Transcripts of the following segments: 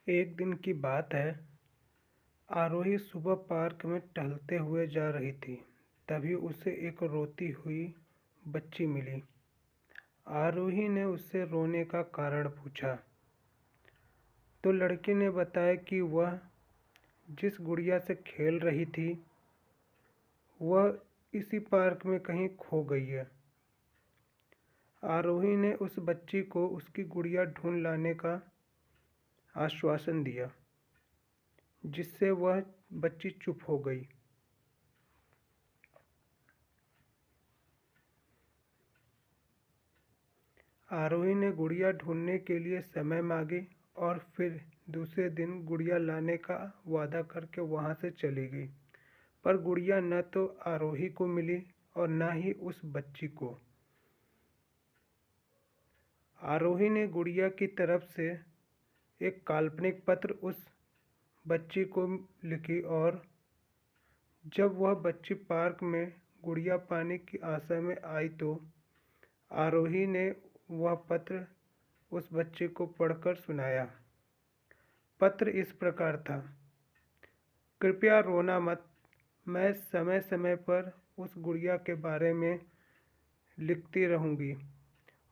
एक दिन की बात है। आरोही सुबह पार्क में टहलते हुए जा रही थी। तभी उसे एक रोती हुई बच्ची मिली। आरोही ने उससे रोने का कारण पूछा तो लड़की ने बताया कि वह जिस गुड़िया से खेल रही थी वह इसी पार्क में कहीं खो गई है। आरोही ने उस बच्ची को उसकी गुड़िया ढूंढ लाने का आश्वासन दिया, जिससे वह बच्ची चुप हो गई। आरोही ने गुड़िया ढूंढने के लिए समय मांगी और फिर दूसरे दिन गुड़िया लाने का वादा करके वहां से चली गई। पर गुड़िया न तो आरोही को मिली और न ही उस बच्ची को। आरोही ने गुड़िया की तरफ से एक काल्पनिक पत्र उस बच्ची को लिखी और जब वह बच्ची पार्क में गुड़िया पाने की आशा में आई तो आरोही ने वह पत्र उस बच्चे को पढ़कर सुनाया। पत्र इस प्रकार था। कृपया रोना मत, मैं समय समय पर उस गुड़िया के बारे में लिखती रहूँगी,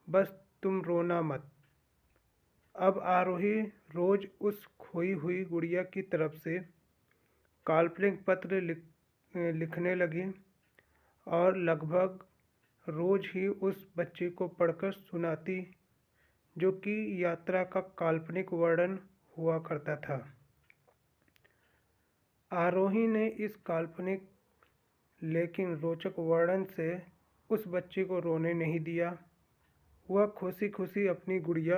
बस तुम रोना मत। अब आरोही रोज उस खोई हुई गुड़िया की तरफ से काल्पनिक पत्र लिखने लगी और लगभग रोज ही उस बच्चे को पढ़कर सुनाती, जो कि यात्रा का काल्पनिक वर्णन हुआ करता था। आरोही ने इस काल्पनिक लेकिन रोचक वर्णन से उस बच्चे को रोने नहीं दिया। वह खुशी खुशी अपनी गुड़िया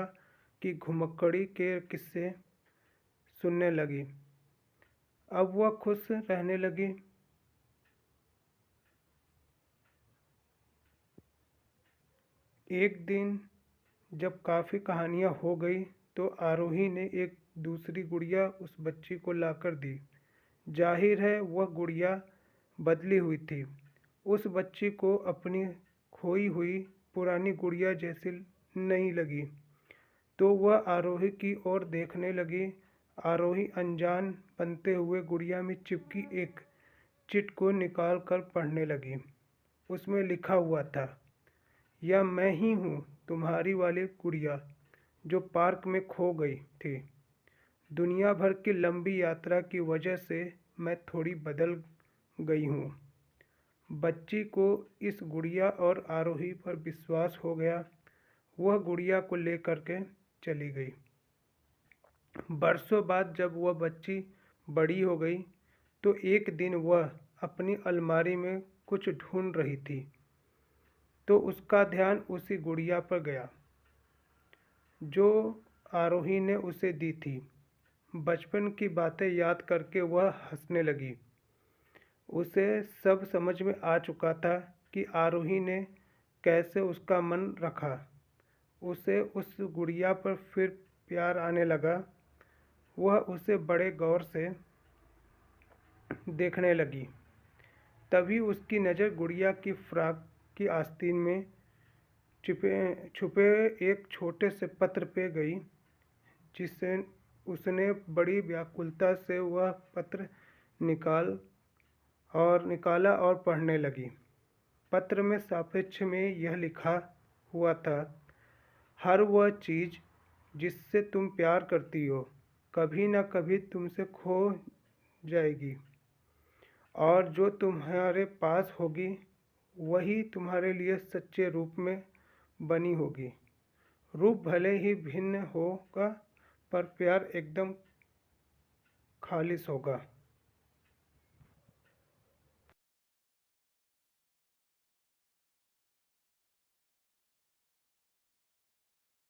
की घुमक्कड़ी के किस्से सुनने लगी। अब वह खुश रहने लगी। एक दिन जब काफ़ी कहानियाँ हो गई तो आरोही ने एक दूसरी गुड़िया उस बच्ची को लाकर दी। जाहिर है वह गुड़िया बदली हुई थी। उस बच्ची को अपनी खोई हुई पुरानी गुड़िया जैसी नहीं लगी, तो वह आरोही की ओर देखने लगी। आरोही अनजान बनते हुए गुड़िया में चिपकी एक चिट को निकाल कर पढ़ने लगी। उसमें लिखा हुआ था, यह मैं ही हूँ, तुम्हारी वाली गुड़िया जो पार्क में खो गई थी। दुनिया भर की लंबी यात्रा की वजह से मैं थोड़ी बदल गई हूँ। बच्ची को इस गुड़िया और आरोही पर विश्वास हो गया। वह गुड़िया को लेकर के चली गई। बरसों बाद जब वह बच्ची बड़ी हो गई तो एक दिन वह अपनी अलमारी में कुछ ढूंढ रही थी, तो उसका ध्यान उसी गुड़िया पर गया जो आरोही ने उसे दी थी। बचपन की बातें याद करके वह हंसने लगी। उसे सब समझ में आ चुका था कि आरोही ने कैसे उसका मन रखा। उसे उस गुड़िया पर फिर प्यार आने लगा। वह उसे बड़े गौर से देखने लगी। तभी उसकी नज़र गुड़िया की फ्रॉक की आस्तीन में छुपे एक छोटे से पत्र पे गई, जिससे उसने बड़ी व्याकुलता से वह पत्र निकाला और पढ़ने लगी। पत्र में सापेक्ष में यह लिखा हुआ था, हर वह चीज़ जिससे तुम प्यार करती हो कभी न कभी तुमसे खो जाएगी, और जो तुम्हारे पास होगी वही तुम्हारे लिए सच्चे रूप में बनी होगी। रूप भले ही भिन्न होगा पर प्यार एकदम खालिस होगा।